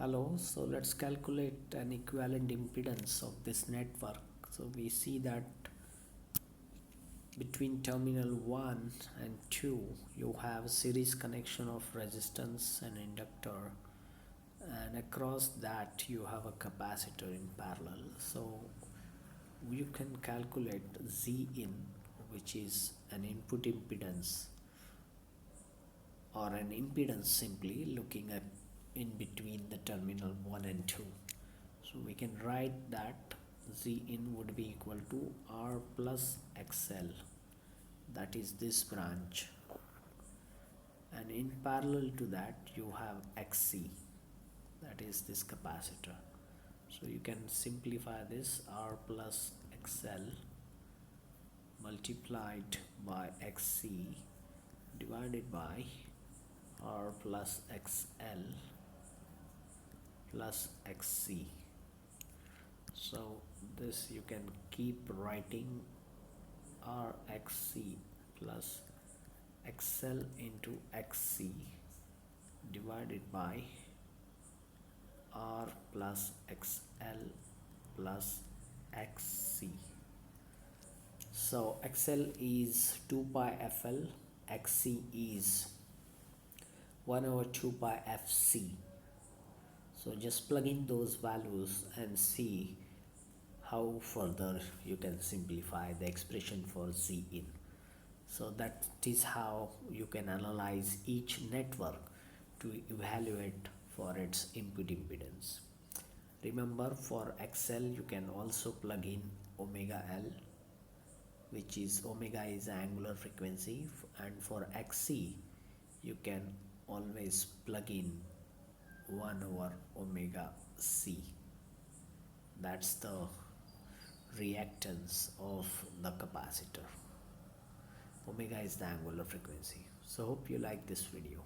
Hello, so let's calculate an equivalent impedance of this network. So we see that between terminal 1 and 2 you have a series connection of resistance and inductor, and across that you have a capacitor in parallel. So you can calculate Z in, which is an input impedance or an impedance, simply looking at in between the terminal 1 and 2. So we can write that Z in would be equal to R plus XL, that is this branch, and in parallel to that you have XC, that is this capacitor. So you can simplify this: R plus XL multiplied by XC divided by R plus XL plus XC. So this you can keep writing RXC plus XL into XC divided by R plus XL plus XC. So XL is 2 pi FL, XC is 1 over 2 pi FC. So just plug in those values and see how further you can simplify the expression for Z in. So that is how you can analyze each network to evaluate for its input impedance. Remember, for XL you can also plug in omega L, which is omega is angular frequency, and for XC you can always plug in 1 over omega C. That's the reactance of the capacitor. Omega is the angular frequency. So hope you like this video.